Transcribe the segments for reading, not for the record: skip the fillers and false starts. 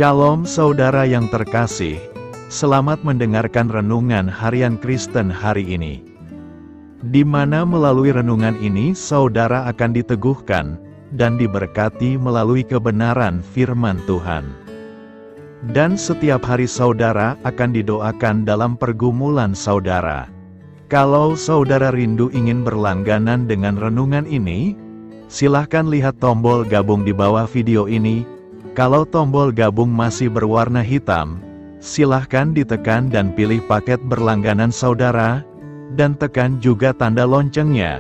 Shalom saudara yang terkasih, selamat mendengarkan renungan harian Kristen hari ini. Di mana melalui renungan ini saudara akan diteguhkan dan diberkati melalui kebenaran firman Tuhan. Dan setiap hari saudara akan didoakan dalam pergumulan saudara. Kalau saudara rindu ingin berlangganan dengan renungan ini, silahkan lihat tombol gabung di bawah video ini. Kalau tombol gabung masih berwarna hitam, silahkan ditekan dan pilih paket berlangganan saudara, dan tekan juga tanda loncengnya.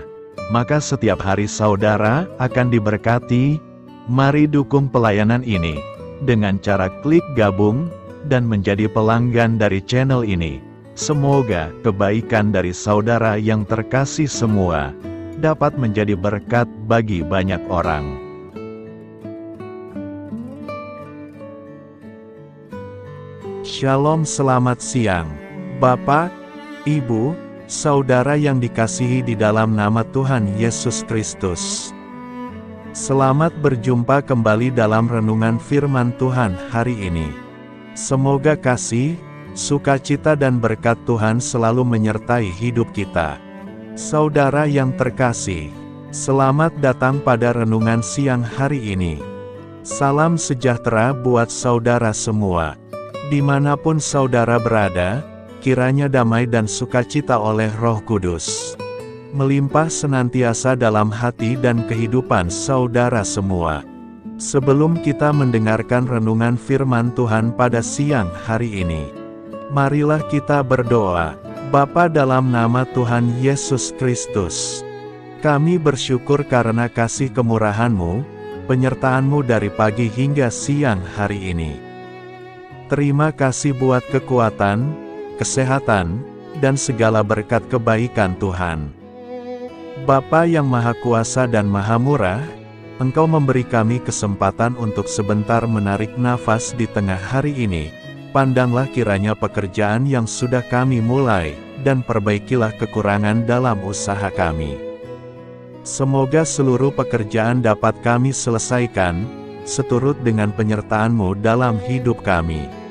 Maka setiap hari saudara akan diberkati. Mari dukung pelayanan ini dengan cara klik gabung dan menjadi pelanggan dari channel ini. Semoga kebaikan dari saudara yang terkasih semua dapat menjadi berkat bagi banyak orang. Shalom, selamat siang, Bapak, Ibu, saudara yang dikasihi di dalam nama Tuhan Yesus Kristus. Selamat berjumpa kembali dalam renungan firman Tuhan hari ini. Semoga kasih, sukacita dan berkat Tuhan selalu menyertai hidup kita. Saudara yang terkasih, selamat datang pada renungan siang hari ini. Salam sejahtera buat saudara semua. Dimanapun saudara berada, kiranya damai dan sukacita oleh Roh Kudus melimpah senantiasa dalam hati dan kehidupan saudara semua. Sebelum kita mendengarkan renungan firman Tuhan pada siang hari ini, marilah kita berdoa. Bapa, dalam nama Tuhan Yesus Kristus, kami bersyukur karena kasih kemurahan-Mu, penyertaan-Mu dari pagi hingga siang hari ini. Terima kasih buat kekuatan, kesehatan, dan segala berkat kebaikan Tuhan. Bapa yang Maha Kuasa dan Maha Murah, Engkau memberi kami kesempatan untuk sebentar menarik nafas di tengah hari ini. Pandanglah kiranya pekerjaan yang sudah kami mulai, dan perbaikilah kekurangan dalam usaha kami. Semoga seluruh pekerjaan dapat kami selesaikan, seturut dengan penyertaan-Mu dalam hidup kami.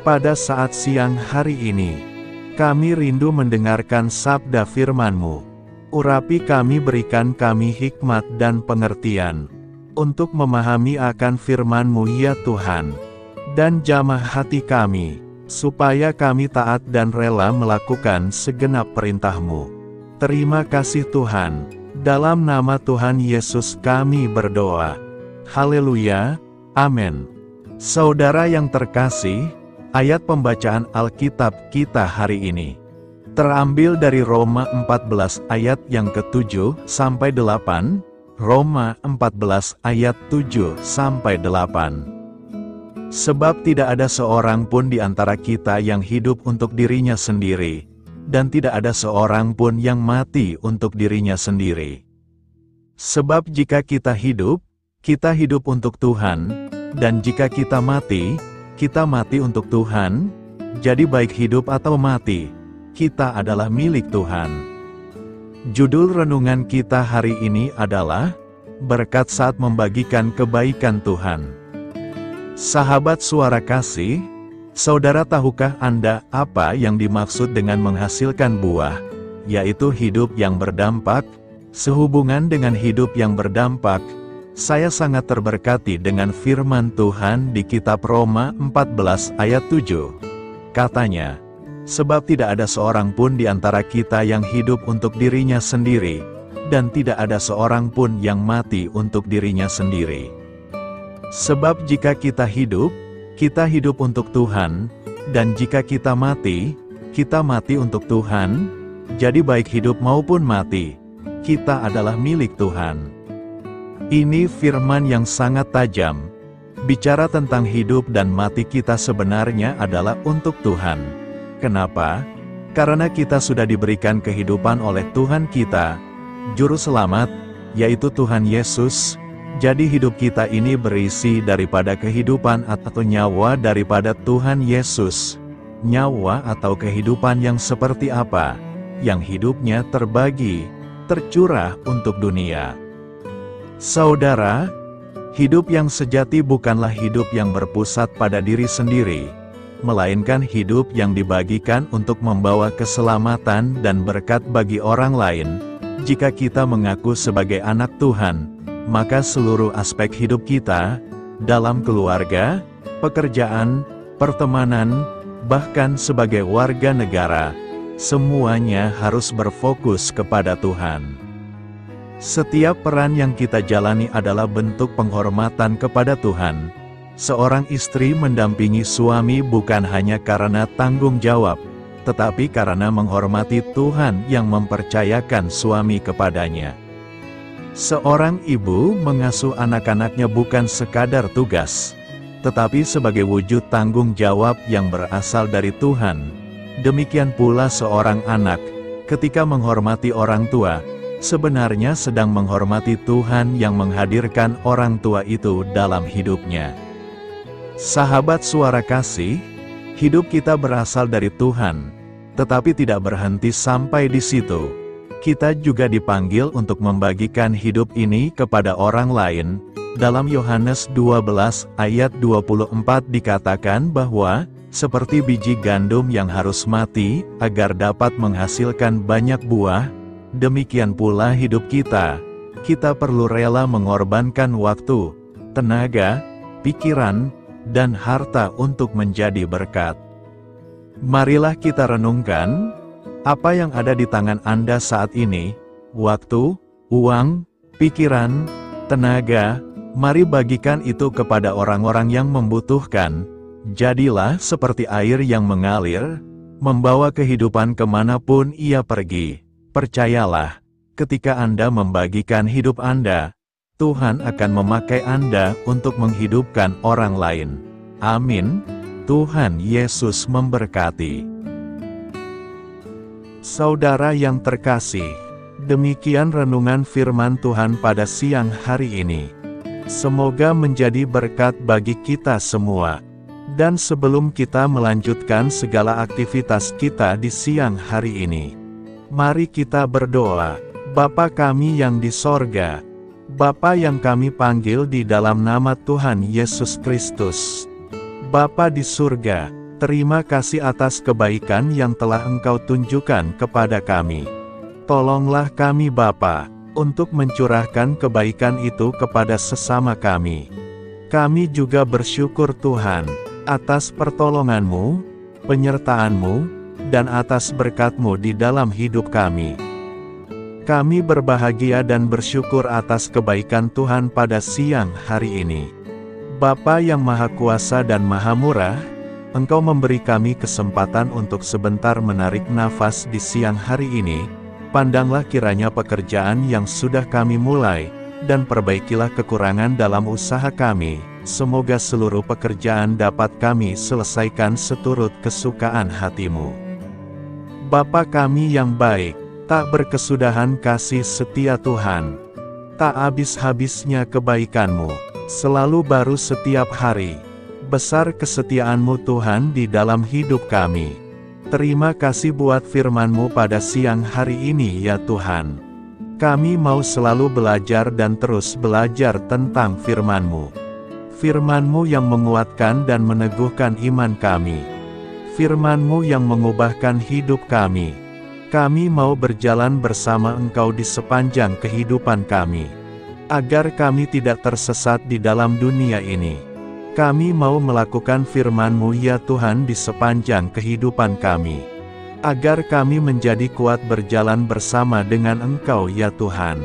Pada saat siang hari ini, kami rindu mendengarkan sabda firman-Mu. Urapi kami, berikan kami hikmat dan pengertian, untuk memahami akan firman-Mu ya Tuhan. Dan jamah hati kami, supaya kami taat dan rela melakukan segenap perintah-Mu. Terima kasih Tuhan, dalam nama Tuhan Yesus kami berdoa. Haleluya, amin. Saudara yang terkasih, ayat pembacaan Alkitab kita hari ini terambil dari Roma 14 ayat yang ke-7 sampai 8, Roma 14 ayat 7 sampai 8. Sebab tidak ada seorang pun di antara kita yang hidup untuk dirinya sendiri, dan tidak ada seorang pun yang mati untuk dirinya sendiri. Sebab jika kita hidup untuk Tuhan, dan jika kita mati untuk Tuhan. Jadi baik hidup atau mati, kita adalah milik Tuhan. Judul renungan kita hari ini adalah berkat saat membagikan kebaikan Tuhan. Sahabat suara kasih, saudara tahukah Anda apa yang dimaksud dengan menghasilkan buah, yaitu hidup yang berdampak? Sehubungan dengan hidup yang berdampak, saya sangat terberkati dengan firman Tuhan di kitab Roma 14 ayat 7. Katanya, sebab tidak ada seorang pun di antara kita yang hidup untuk dirinya sendiri, dan tidak ada seorang pun yang mati untuk dirinya sendiri. Sebab jika kita hidup untuk Tuhan, dan jika kita mati untuk Tuhan. Jadi baik hidup maupun mati, kita adalah milik Tuhan. Ini firman yang sangat tajam, bicara tentang hidup dan mati kita sebenarnya adalah untuk Tuhan. Kenapa? Karena kita sudah diberikan kehidupan oleh Tuhan kita, Juru Selamat, yaitu Tuhan Yesus. Jadi hidup kita ini berisi daripada kehidupan atau nyawa daripada Tuhan Yesus. Nyawa atau kehidupan yang seperti apa? Yang hidupnya terbagi, tercurah untuk dunia. Saudara, Hidup yang sejati bukanlah hidup yang berpusat pada diri sendiri, melainkan hidup yang dibagikan untuk membawa keselamatan dan berkat bagi orang lain. Jika kita mengaku sebagai anak Tuhan, maka seluruh aspek hidup kita, dalam keluarga, pekerjaan, pertemanan, bahkan sebagai warga negara, semuanya harus berfokus kepada Tuhan. Setiap peran yang kita jalani adalah bentuk penghormatan kepada Tuhan. Seorang istri mendampingi suami bukan hanya karena tanggung jawab, tetapi karena menghormati Tuhan yang mempercayakan suami kepadanya. Seorang ibu mengasuh anak-anaknya bukan sekadar tugas, tetapi sebagai wujud tanggung jawab yang berasal dari Tuhan. Demikian pula seorang anak, ketika menghormati orang tua, sebenarnya sedang menghormati Tuhan yang menghadirkan orang tua itu dalam hidupnya. Sahabat Suara Kasih, hidup kita berasal dari Tuhan, tetapi tidak berhenti sampai di situ. Kita juga dipanggil untuk membagikan hidup ini kepada orang lain. Dalam Yohanes 12 ayat 24 dikatakan bahwa, seperti biji gandum yang harus mati, agar dapat menghasilkan banyak buah, demikian pula hidup kita. Kita perlu rela mengorbankan waktu, tenaga, pikiran, dan harta untuk menjadi berkat. Marilah kita renungkan, apa yang ada di tangan Anda saat ini, waktu, uang, pikiran, tenaga, mari bagikan itu kepada orang-orang yang membutuhkan. Jadilah seperti air yang mengalir, membawa kehidupan kemanapun ia pergi. Percayalah, ketika Anda membagikan hidup Anda, Tuhan akan memakai Anda untuk menghidupkan orang lain. Amin. Tuhan Yesus memberkati. Saudara yang terkasih, demikian renungan firman Tuhan pada siang hari ini. Semoga menjadi berkat bagi kita semua. Dan sebelum kita melanjutkan segala aktivitas kita di siang hari ini, mari kita berdoa. Bapa kami yang di sorga, Bapa yang kami panggil di dalam nama Tuhan Yesus Kristus. Bapa di surga, terima kasih atas kebaikan yang telah Engkau tunjukkan kepada kami. Tolonglah kami Bapa, untuk mencurahkan kebaikan itu kepada sesama kami. Kami juga bersyukur Tuhan, atas pertolongan-Mu, penyertaan-Mu, dan atas berkat-Mu di dalam hidup kami. Kami berbahagia dan bersyukur atas kebaikan Tuhan pada siang hari ini. Bapa yang Maha Kuasa dan Maha Murah, Engkau memberi kami kesempatan untuk sebentar menarik nafas di siang hari ini. Pandanglah kiranya pekerjaan yang sudah kami mulai, dan perbaikilah kekurangan dalam usaha kami. Semoga seluruh pekerjaan dapat kami selesaikan seturut kesukaan hati-Mu. Bapa kami yang baik, tak berkesudahan kasih setia Tuhan, tak habis-habisnya kebaikan-Mu, selalu baru setiap hari. Besar kesetiaan-Mu Tuhan di dalam hidup kami. Terima kasih buat firman-Mu pada siang hari ini ya Tuhan. Kami mau selalu belajar dan terus belajar tentang firman-Mu. Firman-Mu yang menguatkan dan meneguhkan iman kami. Firman-Mu yang mengubahkan hidup kami. Kami mau berjalan bersama Engkau di sepanjang kehidupan kami, agar kami tidak tersesat di dalam dunia ini. Kami mau melakukan firman-Mu ya Tuhan di sepanjang kehidupan kami, agar kami menjadi kuat berjalan bersama dengan Engkau ya Tuhan.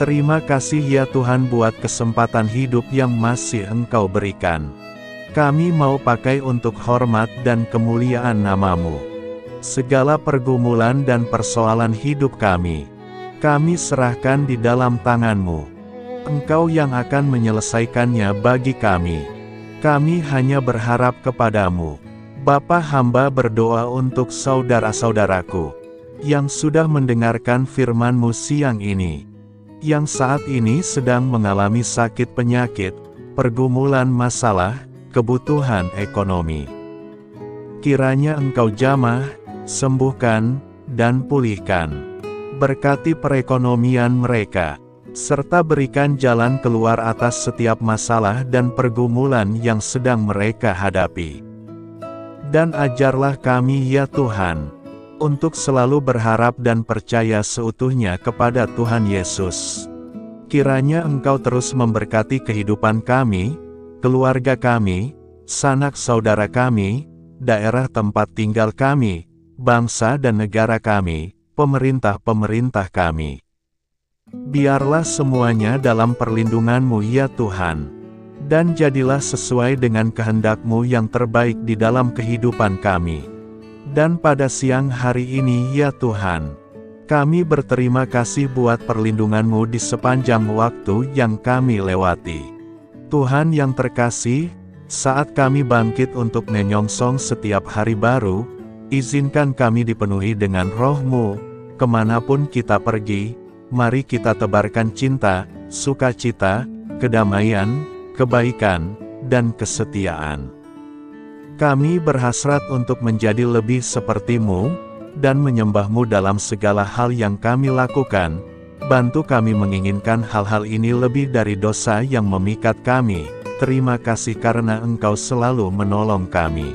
Terima kasih ya Tuhan buat kesempatan hidup yang masih Engkau berikan. Kami mau pakai untuk hormat dan kemuliaan nama-Mu. Segala pergumulan dan persoalan hidup kami serahkan di dalam tangan-Mu. Engkau yang akan menyelesaikannya bagi kami. Kami hanya berharap kepada-Mu. Bapa, hamba berdoa untuk saudara-saudaraku yang sudah mendengarkan firman-Mu siang ini, yang saat ini sedang mengalami sakit penyakit, pergumulan masalah, kebutuhan ekonomi. Kiranya Engkau jamah, sembuhkan, dan pulihkan. Berkati perekonomian mereka. serta berikan jalan keluar atas setiap masalah dan pergumulan yang sedang mereka hadapi. Dan ajarlah kami ya Tuhan, untuk selalu berharap dan percaya seutuhnya kepada Tuhan Yesus. Kiranya Engkau terus memberkati kehidupan kami, keluarga kami, sanak saudara kami, daerah tempat tinggal kami, bangsa dan negara kami, pemerintah-pemerintah kami. Biarlah semuanya dalam perlindungan-Mu ya Tuhan, dan jadilah sesuai dengan kehendak-Mu yang terbaik di dalam kehidupan kami. Dan pada siang hari ini ya Tuhan, kami berterima kasih buat perlindungan-Mu di sepanjang waktu yang kami lewati. Tuhan yang terkasih, saat kami bangkit untuk menyongsong setiap hari baru, izinkan kami dipenuhi dengan Roh-Mu, kemanapun kita pergi. Mari kita tebarkan cinta, sukacita, kedamaian, kebaikan, dan kesetiaan. Kami berhasrat untuk menjadi lebih seperti-Mu, dan menyembah-Mu dalam segala hal yang kami lakukan. Bantu kami menginginkan hal-hal ini lebih dari dosa yang memikat kami. Terima kasih karena Engkau selalu menolong kami.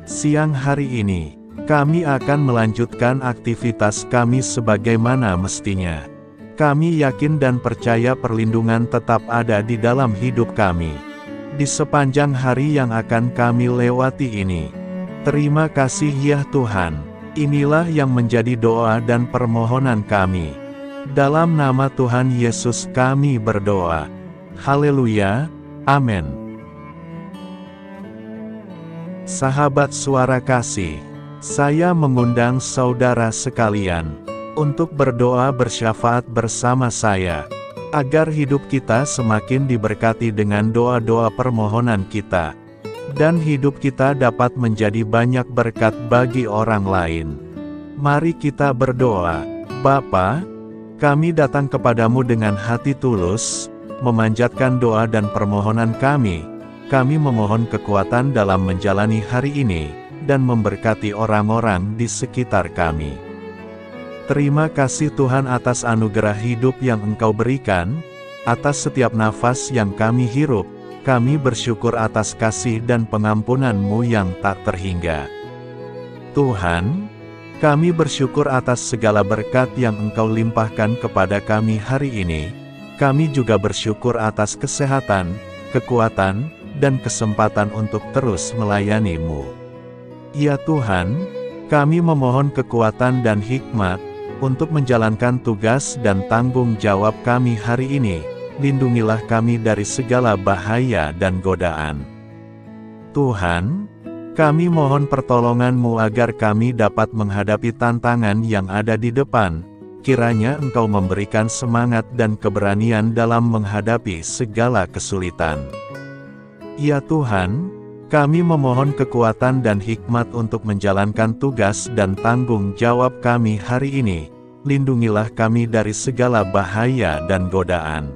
Siang hari ini, kami akan melanjutkan aktivitas kami sebagaimana mestinya. Kami yakin dan percaya perlindungan tetap ada di dalam hidup kami di sepanjang hari yang akan kami lewati ini. Terima kasih ya Tuhan. Inilah yang menjadi doa dan permohonan kami. Dalam nama Tuhan Yesus kami berdoa. Haleluya. Amin. Sahabat Suara Kasih, saya mengundang saudara sekalian untuk berdoa bersyafaat bersama saya, agar hidup kita semakin diberkati dengan doa-doa permohonan kita, dan hidup kita dapat menjadi banyak berkat bagi orang lain. Mari kita berdoa. Bapa, kami datang kepadamu dengan hati tulus, memanjatkan doa dan permohonan kami. Kami memohon kekuatan dalam menjalani hari ini, dan memberkati orang-orang di sekitar kami. Terima kasih Tuhan atas anugerah hidup yang Engkau berikan, atas setiap nafas yang kami hirup. Kami bersyukur atas kasih dan pengampunan-Mu yang tak terhingga. Tuhan, kami bersyukur atas segala berkat yang Engkau limpahkan kepada kami hari ini. Kami juga bersyukur atas kesehatan, kekuatan, dan kesempatan untuk terus melayani-Mu. Ya Tuhan, kami memohon kekuatan dan hikmat untuk menjalankan tugas dan tanggung jawab kami hari ini. Lindungilah kami dari segala bahaya dan godaan. Tuhan, kami mohon pertolongan-Mu agar kami dapat menghadapi tantangan yang ada di depan. Kiranya Engkau memberikan semangat dan keberanian dalam menghadapi segala kesulitan. Ya Tuhan, kami memohon kekuatan dan hikmat untuk menjalankan tugas dan tanggung jawab kami hari ini. Lindungilah kami dari segala bahaya dan godaan.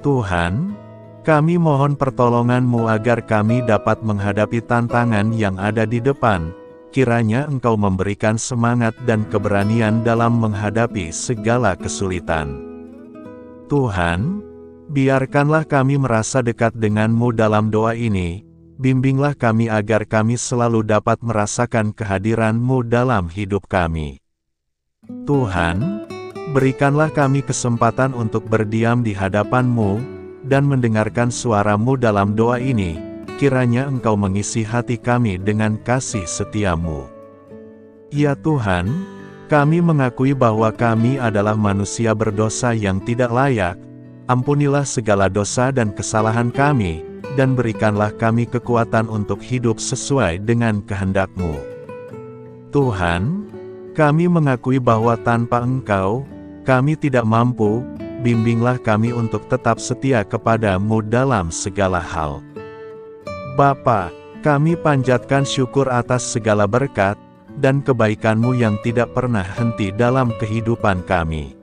Tuhan, kami mohon pertolongan-Mu agar kami dapat menghadapi tantangan yang ada di depan. Kiranya Engkau memberikan semangat dan keberanian dalam menghadapi segala kesulitan. Tuhan, biarkanlah kami merasa dekat dengan-Mu dalam doa ini. Bimbinglah kami agar kami selalu dapat merasakan kehadiran-Mu dalam hidup kami. Tuhan, berikanlah kami kesempatan untuk berdiam di hadapan-Mu, dan mendengarkan suara-Mu dalam doa ini. Kiranya Engkau mengisi hati kami dengan kasih setia-Mu. Ya Tuhan, kami mengakui bahwa kami adalah manusia berdosa yang tidak layak. Ampunilah segala dosa dan kesalahan kami, dan berikanlah kami kekuatan untuk hidup sesuai dengan kehendak-Mu. Tuhan, kami mengakui bahwa tanpa Engkau, kami tidak mampu. Bimbinglah kami untuk tetap setia kepada-Mu dalam segala hal. Bapa, kami panjatkan syukur atas segala berkat dan kebaikan-Mu yang tidak pernah henti dalam kehidupan kami.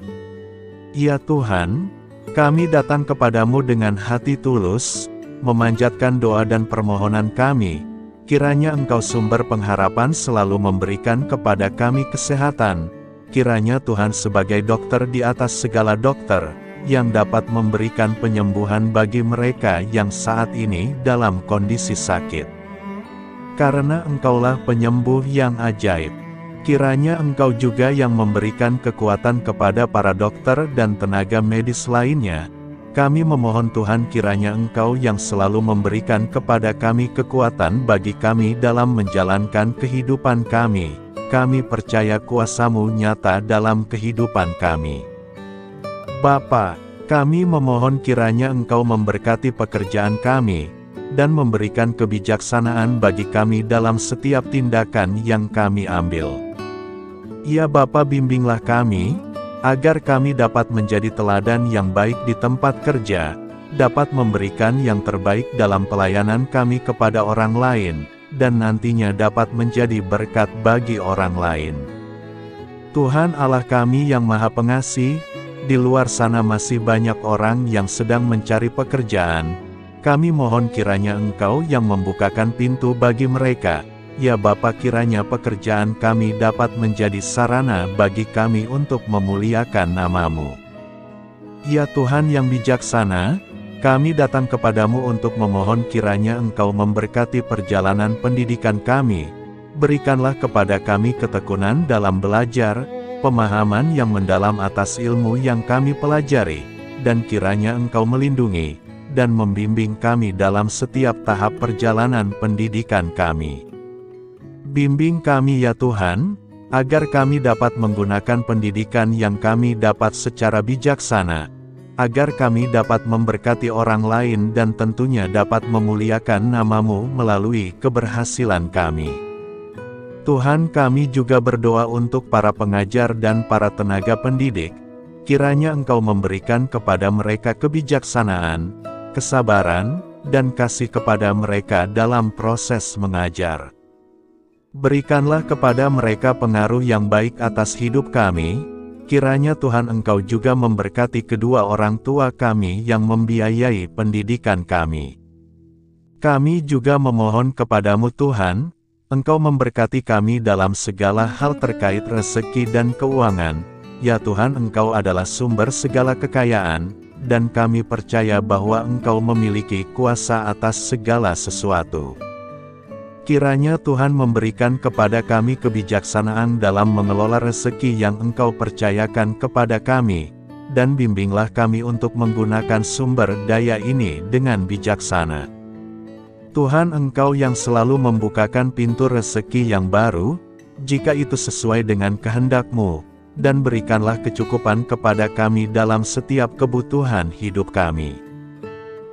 Ya Tuhan, kami datang kepadamu dengan hati tulus, memanjatkan doa dan permohonan kami. Kiranya Engkau sumber pengharapan selalu memberikan kepada kami kesehatan, kiranya Tuhan sebagai dokter di atas segala dokter, yang dapat memberikan penyembuhan bagi mereka yang saat ini dalam kondisi sakit. Karena Engkaulah penyembuh yang ajaib, kiranya Engkau juga yang memberikan kekuatan kepada para dokter dan tenaga medis lainnya. Kami memohon Tuhan, kiranya Engkau yang selalu memberikan kepada kami kekuatan bagi kami dalam menjalankan kehidupan kami. Kami percaya kuasa-Mu nyata dalam kehidupan kami. Bapa, kami memohon kiranya Engkau memberkati pekerjaan kami, dan memberikan kebijaksanaan bagi kami dalam setiap tindakan yang kami ambil. Ya Bapa, bimbinglah kami, agar kami dapat menjadi teladan yang baik di tempat kerja, dapat memberikan yang terbaik dalam pelayanan kami kepada orang lain, dan nantinya dapat menjadi berkat bagi orang lain. Tuhan Allah kami yang Maha Pengasih, di luar sana masih banyak orang yang sedang mencari pekerjaan. Kami mohon kiranya Engkau yang membukakan pintu bagi mereka. Ya Bapa, kiranya pekerjaan kami dapat menjadi sarana bagi kami untuk memuliakan nama-Mu. Ya Tuhan yang bijaksana, kami datang kepadamu untuk memohon kiranya Engkau memberkati perjalanan pendidikan kami. Berikanlah kepada kami ketekunan dalam belajar, pemahaman yang mendalam atas ilmu yang kami pelajari, dan kiranya Engkau melindungi dan membimbing kami dalam setiap tahap perjalanan pendidikan kami. Bimbing kami ya Tuhan, agar kami dapat menggunakan pendidikan yang kami dapat secara bijaksana, agar kami dapat memberkati orang lain dan tentunya dapat memuliakan nama-Mu melalui keberhasilan kami. Tuhan, kami juga berdoa untuk para pengajar dan para tenaga pendidik, kiranya Engkau memberikan kepada mereka kebijaksanaan, kesabaran, dan kasih kepada mereka dalam proses mengajar. Berikanlah kepada mereka pengaruh yang baik atas hidup kami. Kiranya Tuhan Engkau juga memberkati kedua orang tua kami yang membiayai pendidikan kami. Kami juga memohon kepadamu Tuhan, Engkau memberkati kami dalam segala hal terkait rezeki dan keuangan. Ya Tuhan, Engkau adalah sumber segala kekayaan, dan kami percaya bahwa Engkau memiliki kuasa atas segala sesuatu. Kiranya Tuhan memberikan kepada kami kebijaksanaan dalam mengelola rezeki yang Engkau percayakan kepada kami, dan bimbinglah kami untuk menggunakan sumber daya ini dengan bijaksana. Tuhan, Engkau yang selalu membukakan pintu rezeki yang baru, jika itu sesuai dengan kehendak-Mu, dan berikanlah kecukupan kepada kami dalam setiap kebutuhan hidup kami.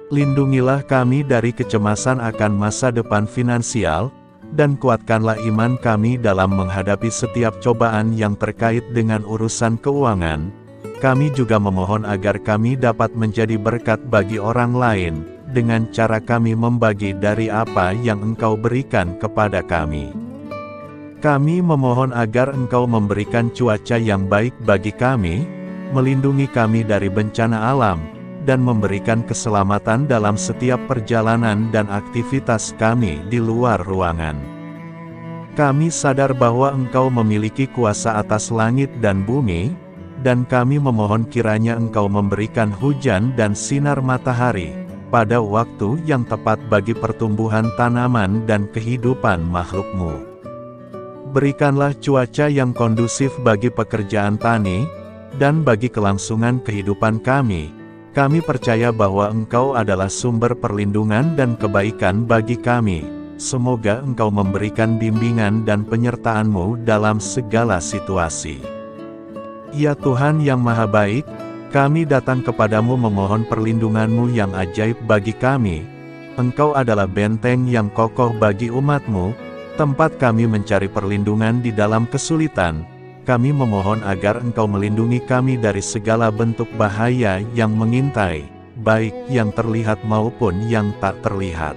Lindungilah kami dari kecemasan akan masa depan finansial, dan kuatkanlah iman kami dalam menghadapi setiap cobaan yang terkait dengan urusan keuangan. Kami juga memohon agar kami dapat menjadi berkat bagi orang lain, dengan cara kami membagi dari apa yang Engkau berikan kepada kami. Kami memohon agar Engkau memberikan cuaca yang baik bagi kami, melindungi kami dari bencana alam, dan memberikan keselamatan dalam setiap perjalanan dan aktivitas kami di luar ruangan. Kami sadar bahwa Engkau memiliki kuasa atas langit dan bumi, dan kami memohon kiranya Engkau memberikan hujan dan sinar matahari pada waktu yang tepat bagi pertumbuhan tanaman dan kehidupan makhluk-Mu. Berikanlah cuaca yang kondusif bagi pekerjaan tani, dan bagi kelangsungan kehidupan kami. Kami percaya bahwa Engkau adalah sumber perlindungan dan kebaikan bagi kami. Semoga Engkau memberikan bimbingan dan penyertaan-Mu dalam segala situasi. Ya Tuhan yang Maha Baik, kami datang kepadamu memohon perlindungan-Mu yang ajaib bagi kami. Engkau adalah benteng yang kokoh bagi umat-Mu, tempat kami mencari perlindungan di dalam kesulitan. Kami memohon agar Engkau melindungi kami dari segala bentuk bahaya yang mengintai, baik yang terlihat maupun yang tak terlihat.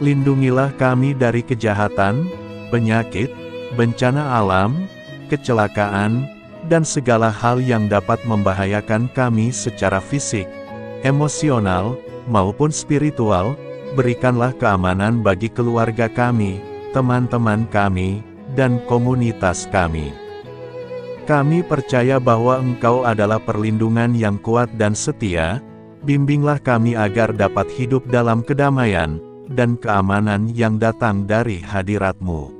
Lindungilah kami dari kejahatan, penyakit, bencana alam, kecelakaan, dan segala hal yang dapat membahayakan kami secara fisik, emosional, maupun spiritual. Berikanlah keamanan bagi keluarga kami, teman-teman kami, dan komunitas kami. Kami percaya bahwa Engkau adalah perlindungan yang kuat dan setia. Bimbinglah kami agar dapat hidup dalam kedamaian dan keamanan yang datang dari hadirat-Mu.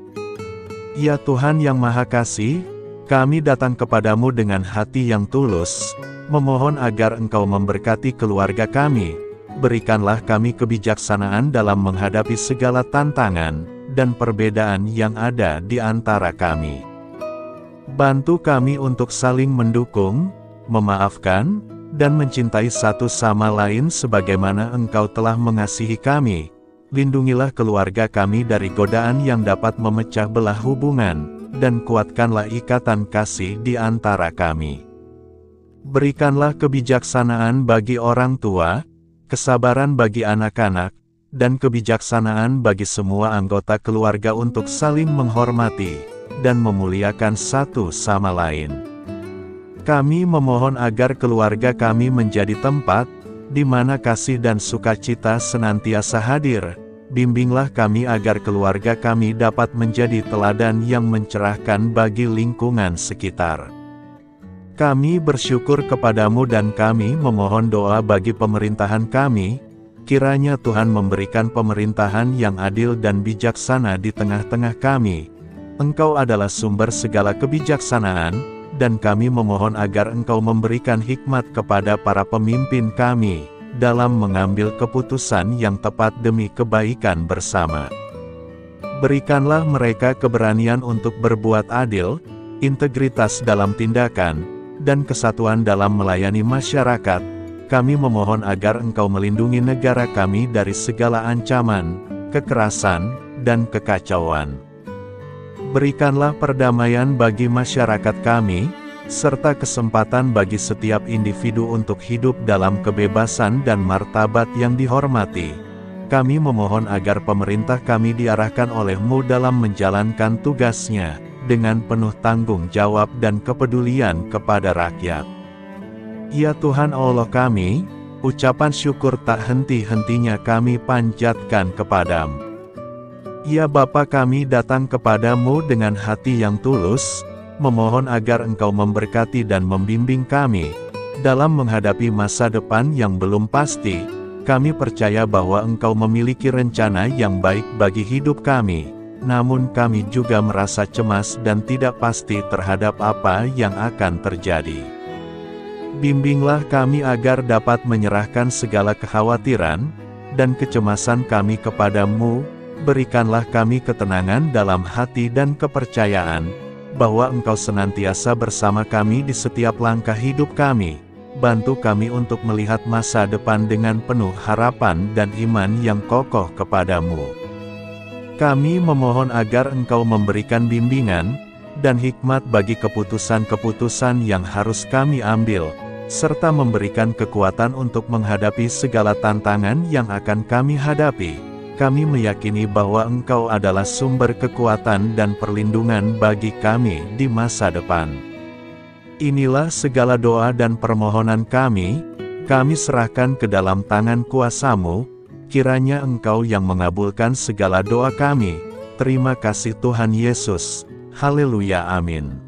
Ya Tuhan yang Maha Kasih, kami datang kepadamu dengan hati yang tulus, memohon agar Engkau memberkati keluarga kami. Berikanlah kami kebijaksanaan dalam menghadapi segala tantangan dan perbedaan yang ada di antara kami. Bantu kami untuk saling mendukung, memaafkan, dan mencintai satu sama lain sebagaimana Engkau telah mengasihi kami. Lindungilah keluarga kami dari godaan yang dapat memecah belah hubungan, dan kuatkanlah ikatan kasih di antara kami. Berikanlah kebijaksanaan bagi orang tua, kesabaran bagi anak-anak, dan kebijaksanaan bagi semua anggota keluarga untuk saling menghormati dan memuliakan satu sama lain. Kami memohon agar keluarga kami menjadi tempat di mana kasih dan sukacita senantiasa hadir. Bimbinglah kami agar keluarga kami dapat menjadi teladan yang mencerahkan bagi lingkungan sekitar. Kami bersyukur kepadamu dan kami memohon doa bagi pemerintahan kami. Kiranya Tuhan memberikan pemerintahan yang adil dan bijaksana di tengah-tengah kami. Engkau adalah sumber segala kebijaksanaan, dan kami memohon agar Engkau memberikan hikmat kepada para pemimpin kami dalam mengambil keputusan yang tepat demi kebaikan bersama. Berikanlah mereka keberanian untuk berbuat adil, integritas dalam tindakan, dan kesatuan dalam melayani masyarakat. Kami memohon agar Engkau melindungi negara kami dari segala ancaman, kekerasan, dan kekacauan. Berikanlah perdamaian bagi masyarakat kami, serta kesempatan bagi setiap individu untuk hidup dalam kebebasan dan martabat yang dihormati. Kami memohon agar pemerintah kami diarahkan oleh-Mu dalam menjalankan tugasnya, dengan penuh tanggung jawab dan kepedulian kepada rakyat. Ya Tuhan Allah kami, ucapan syukur tak henti-hentinya kami panjatkan kepadamu. Ya Bapa, kami datang kepadamu dengan hati yang tulus, memohon agar Engkau memberkati dan membimbing kami dalam menghadapi masa depan yang belum pasti. Kami percaya bahwa Engkau memiliki rencana yang baik bagi hidup kami, namun kami juga merasa cemas dan tidak pasti terhadap apa yang akan terjadi. Bimbinglah kami agar dapat menyerahkan segala kekhawatiran dan kecemasan kami kepadamu. Berikanlah kami ketenangan dalam hati dan kepercayaan bahwa Engkau senantiasa bersama kami di setiap langkah hidup kami. Bantu kami untuk melihat masa depan dengan penuh harapan dan iman yang kokoh kepadamu. Kami memohon agar Engkau memberikan bimbingan dan hikmat bagi keputusan-keputusan yang harus kami ambil, serta memberikan kekuatan untuk menghadapi segala tantangan yang akan kami hadapi. Kami meyakini bahwa Engkau adalah sumber kekuatan dan perlindungan bagi kami di masa depan. Inilah segala doa dan permohonan kami serahkan ke dalam tangan kuasa-Mu. Kiranya Engkau yang mengabulkan segala doa kami. Terima kasih Tuhan Yesus. Haleluya, amin.